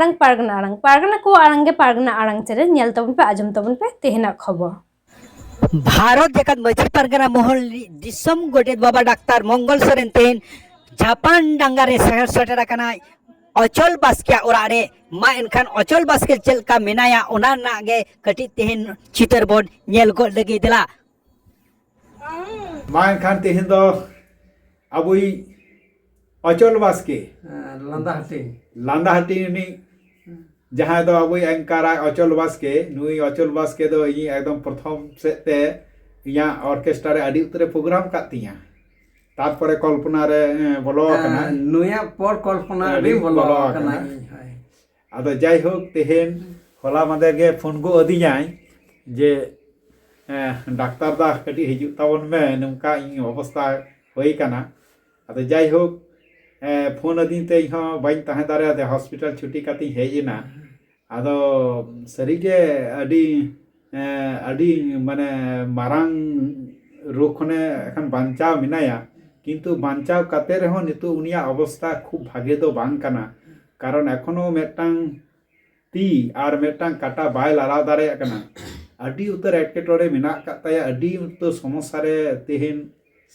आड़ांग पारगना को आड़ांगे पारगना आड़ांग चेरे नेल तबन पे आजम तबन पे तेहना खबर भारत जगत मछली पारगना महल दिसम गोडेत बाबा डाक्तार मंगल सोरेन तेन जापान डांगारे शहर सेटेर कनाय अचल बास्के ओरा रे मा एनखान अचल बास्के चलका मेनाया ओना नागे कटी तेहन चितर बोर्ड नेल गो लगी देला मा एनखान तेहन दो अबुई अचल बास्के लांदाहाटी नि जहाँ दो अबुई एंकारा अचल बास्के नुई अचल बास्के दो इ एकदम प्रथम सेते इया ऑर्केस्ट्रा रे आदि उतरे प्रोग्राम कातिया तारपरे कल्पना रे बोलो कना नुया पर कल्पना रे बोलो कना आदो जाय होक तेहन होला मादे गे फोन को अदियाय जे डाक्तार दा कटी हिजु तावन में नुका इ अवस्था होई कना आदो जाय होक फोन अदीन ते इहो बाइन ताहे दारे दे हॉस्पिटल छुट्टी काती हेजिना आदो सरीगे अडी माने मारांग रोग खने एखन बांचाव मिनाया किंतु बांचाव काते रहो नितु उनिया अवस्था खूब भागे दो बांग कना कारण एखोनो मेटांग ती आर मेटांग काटा बाय लाराव दारे कना अडी उतर एटकेटोरे मिना काताया अडी उतर समस्या रे तेहेन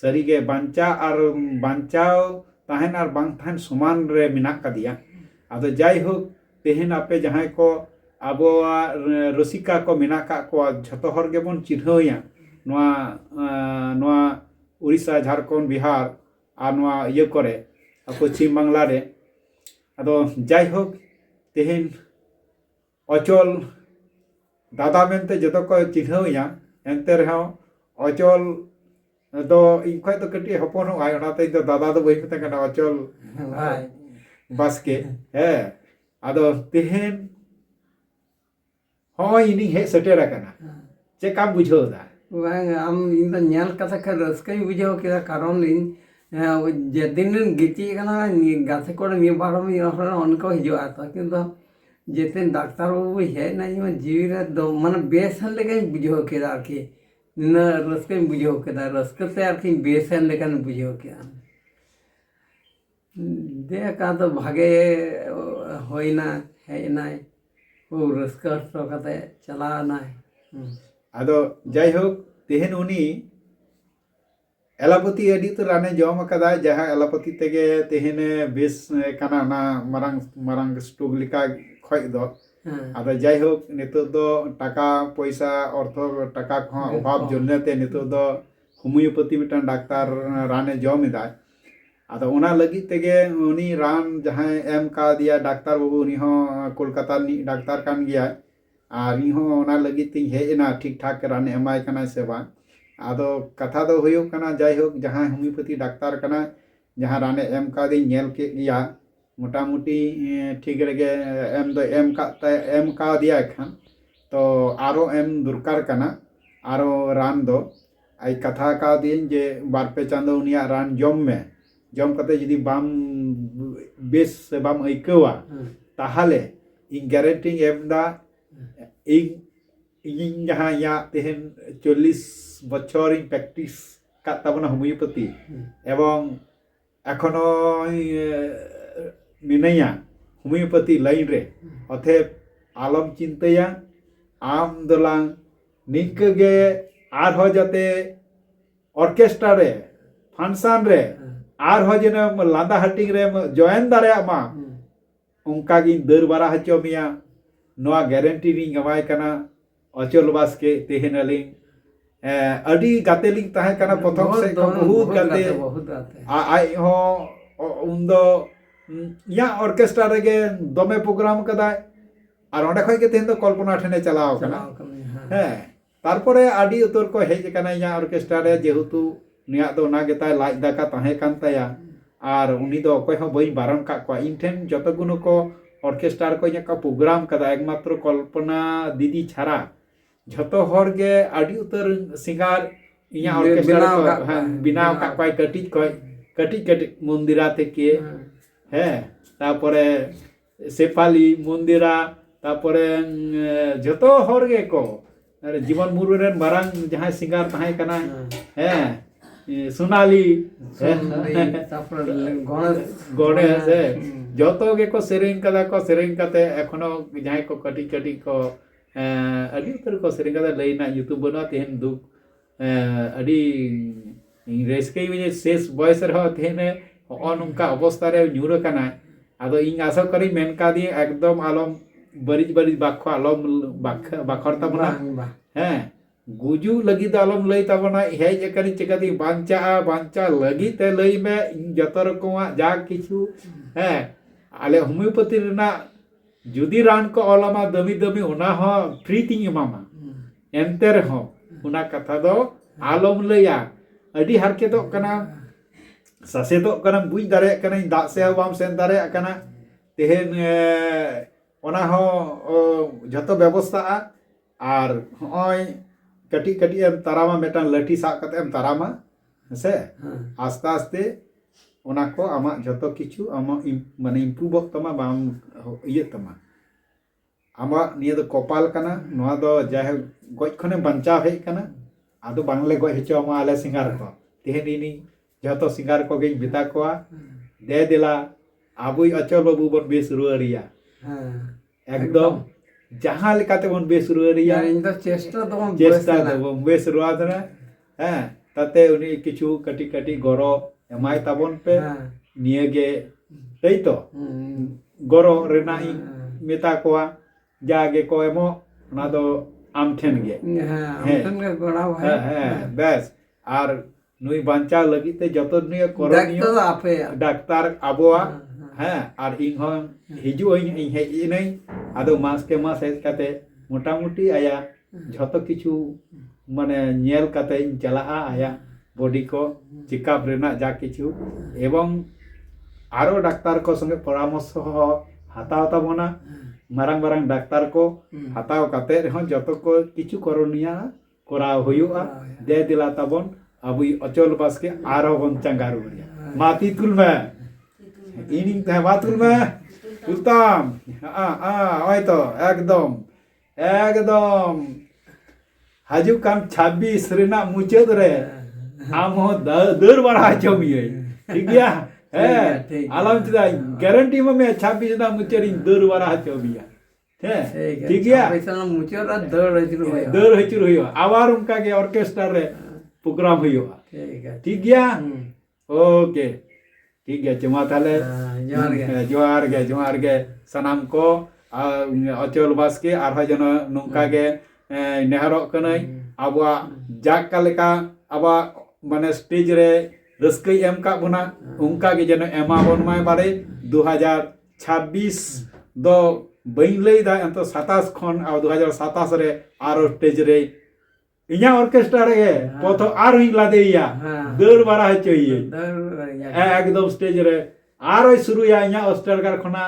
सरीगे बांचाव ताहेन आर बांग ताहेन समान रे मिना कादिया आदो जाय होक तेहेन आपे जहां को आबो रसिका को मिना का को झतो हर गेबन चिन्हया नोआ उड़ीसा झारखंड बिहार आ नोआ ये करे पश्चिम बांग्ला रे आदो जाय होक तेहेन अचल दादा मेनते जतो को चिन्हया एनते रहो अचल दो इन खय तो कटी हपन आय ओनाते दो दादा दो बई मते कना अचल बास्के हे आदो तेहेन हो इनी हे सेटेर कना चे काम बुझो दा बांग आम इन द नेल कथा ख रस्कई बुझो के कारण इन जे दिन गिती कना गाथे को नि बारो मी उनको हिजो आता किंतु जेते डाक्टर बाबू हे नहीं जीवी रे दो मन बेसन लेके बुझो के आरकी न रस्कई बुझो के रस्कते आरकी बेसन लेके बुझो के दे का तो भागे होइना हेनाय ओ रस्का तो कते चला नाय आदो जाय होक तेहेन उनी एलापति अडी तो राने जम कदा जहां एलापति तेगे तेहेन बेस कना ना मारंग स्टोक लिका खय दो आदो जाय होक नितो दो टाका पैसा अर्थ टाका ख अभाव जन्नते नितो दो होमियोपैथी मिटन डाक्तार राने जम इदा आदो ओना लगी तेगे उनी रान जहां एम का दिया डाक्तार बाबू उनी हो कोलकाता नि डाक्तार कान गया आर इन हो ओना लगी तिन हेजना ठीक ठाक रान एमाय कना सेवा आदो कथा दो होयो कना जाय होक जहां होमियोपैथी डाक्तार कना जहां राने एम का दी नेल के गया मोटामुटी ठीक रेगे एम का दिया खान तो आरो एम दुरकार कना आरो रान दो आई कथा का दिन जे बारपे चांदो उनिया रान जम कते जदि बाम बेस से बाम ऐकवा ताहाले इन गारंटी एम दा इन जहां या तेहन 40 बछर इन प्रैक्टिस का तबना होमियोपैथी एवं एखोनो मिनया होमियोपैथी लाइन रे अथे आलम चिंतया आम दलांग निकगे आर हो जाते ऑर्केस्ट्रा रे फंक्शन रे आर हो जेन लांदा हटिंग रे जॉइन दारे मा उनका गी दर बारा हचो मिया नोआ गारंटी नी गवाय कना अचल बास्के तेहेन अली अडी गाते लिंग ताहे कना प्रथम से बहुत गाते आई हो उन दो या ऑर्केस्ट्रा रे गे दमे प्रोग्राम कदा आर ओंडे खय के तेहेन दो कल्पना ठने चलाव कना हे तारपरे आडी उतर को हेज कना या ऑर्केस्ट्रा रे जेहुतु निया दो ना गेता लाज दाका ताहे कान ताया आर उनी दो अकोय हो बई बारन का को इन ठेन जतो गुनो को ऑर्केस्ट्रा को या का प्रोग्राम कदा एकमात्र कल्पना दीदी छारा जतो हर गे आडी उतर सिंगार इया ऑर्केस्ट्रा बिनाव का कोई कटी मंदिरा থেকে हे तापरे सेपाली मंदिरा तापरे जतो हर गे को जीवन मुरु रेन मारांग जहां सिंगार ताहे कना हे सोनाली गणेश गणेश जतो गे को सेरेंग कदा को सेरेंग कते एखोनो जहां को कटी कटी को अडी उतर को सेरेंग कदा लेना यूट्यूब बना तेन दुख अडी रेस्के में शेष बयस रहो तेने नौका अवस्था रे न्यूर कना आदो इन आशा करी मेन का दी एकदम आलम बरिज बरिज बाखो आलम बाखर तबना हैं गुजू लगी आलम लई तबना हेज एकनी चिकाती बांचा लगी ते लई में जतो रकमा जा किछु हैं आले होमियोपैथी रेना जुदी रान को ओलामा दमी दमी उना हो फ्री तिंग एमामा एनते रहो उना कथा दो आलम लया अडी हरके तो कना ससे तो कना बुझ दारे कना दा से बाम सेन दारे कना तेहेन ओना हो जतो व्यवस्था आर होय कटी कटी एम तारामा मेटान लठी सा कते एम तारामा से आस्ते आस्ते ओना को आमा जतो किछु आमा माने इम्प्रूव तमा बाम इये तमा आमा निया दो कपाल कना नोआ दो जाहे गज खने बंचा हे कना आदो बांगले गज हेचो आमा आले सिंगार को तेहेन इनी जतो सिंगार को गे बिता कोआ दे दिला आबुई अचल बाबू बन बेस रुआरिया एकदम जहां लेकाते बन बेस रुआरिया इन द चेष्टा दो बेस रुआदना हैं ताते उनी किछु कटी कटी गरो एमाय ताबन पे नियगे तई तो गरो रेना इ मेता कोआ जागे को एमो ना दो आम ठेन गे बेस आर नुई बांचा लगी ते जतो नुई कोरोनियो डाक्तार आबोआ हैं आर इन हो हिजु इन हे इनई आदो मास के मास हेज काते मोटा मोटी आया जतो किछु माने नेल काते चला आया बॉडी को चेकअप रेना जा किछु एवं आरो डाक्तार को संगे परामर्श हो हाताव ताबोना मारंग मारंग डाक्तार को हाताव काते रहो जतो को किछु कोरोनिया कोराव हुयुआ दे दिला ताबन अबुई अचल बास के आरो बन चंगार बढ़िया माती तुल में इनिंग ते मातुल में उत्तम ओय तो एकदम एकदम हाजू काम 26 रेना मुचाद रे आम हो दर बड़ा चमिए ठीक गया है आलम चिदा गारंटी में 26 ना मुचरी दर बड़ा चमिया ठीक गया पैसा मुचरा दर हचुर होयो आवार उनका के ऑर्केस्ट्रा रे प्रोग्राम होयो ठीक गया ओके ठीक गया चमा ताले जोहार गे सनाम को अचल बास के आर जन नोंका गे नेहरो कनई आबा जाक का लेका आबा माने स्टेज रे रस्कई एम का बना उनका के जन एमा बन माय बारे 2026 दो बइन लई दा अंत 27 खन आ 2027 रे आरो स्टेज रे इया ऑर्केस्ट्रा रे पोथो आरो इन लादेया दर बारा चाहिए एकदम स्टेज रे आरो शुरू या इया ऑस्ट्रेलिया खना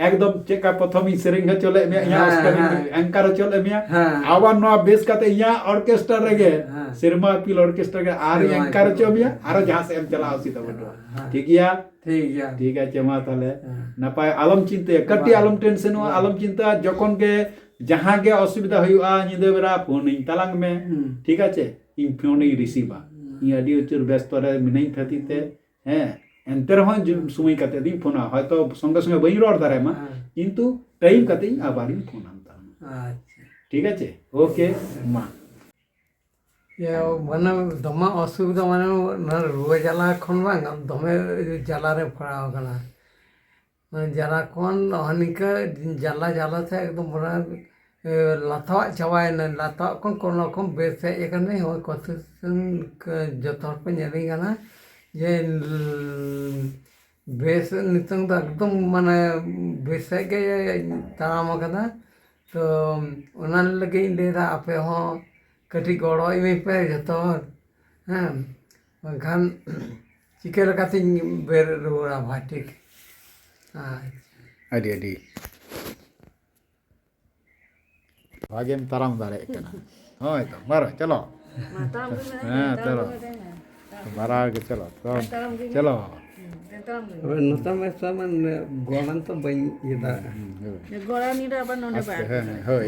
एकदम चेका प्रथम सेरेंग चले में इया ऑस्ट्रेलिया एंकर चले में आवा नो बेस काते इया ऑर्केस्ट्रा रे गे सिरमा पील ऑर्केस्ट्रा के आर एंकर चमिया आरो जहां से एम चला आसी तब ठीक है चमा ताले नपाय आलम चिंता कटी आलम टेंशन आलम चिंता जखन के जहां के असुविधा हुआ निदे बेरा फोन तलांग में ठीक है इन फोन रिसीवा इन अडी उचर व्यस्त रे मिनई थतीते हैं एंतर हो समय कते दी फोन हयतो संगे संगे बई रोड दारे मा किंतु टाइम कते आबारी फोन आमता ठीक है ओके मा ये माने दमा असुविधा माने रुआ जाला खन बांग दमे जाला रे पड़ाव कना जरा कौन हनिका जाला जाला था एकदम बड़ा लाथा चवाए न लाथा कौन रकम बेस है एक नहीं हो कथन जतहर पे नेली गाना ये बेस नितंग तो एकदम माने बेस है के ताराम कदा तो उना लगे ले रहा आपे हो कटी गड़ो में पे जतहर हां बखान चिके लकाती बेर रुआ भाटिक अडी अडी भागे में ताराम दारे कना होय तो मारो चलो हां चलो मारा के चलो चलो नता में सामान गोणन तो बई इदा गोड़ा नीरा अपन नोने बा होय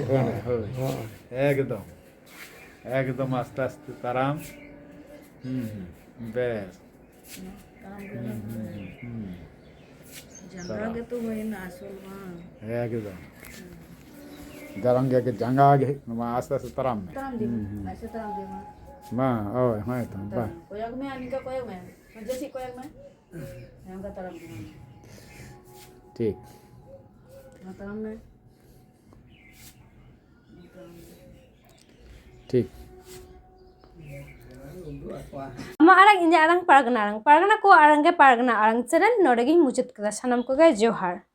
एकदम आस्ते आस्ते ताराम ᱵᱮᱥ ताराम जंगा के तो हुईना आसल बang একদম জারাঙ্গে জাঙ্গা গে মা আস্তে আস্তে তারাম মে ताराम di ऐसे ताराम di mah মা ওই হয় তো বা koyak me ani ka koyak me jesi koyak me yang ka taram di ঠিক mah taram me ঠিক ama arang inya arang pargana ko arang ge pargana arang channel nodegi muchit kada sanam ko ge johar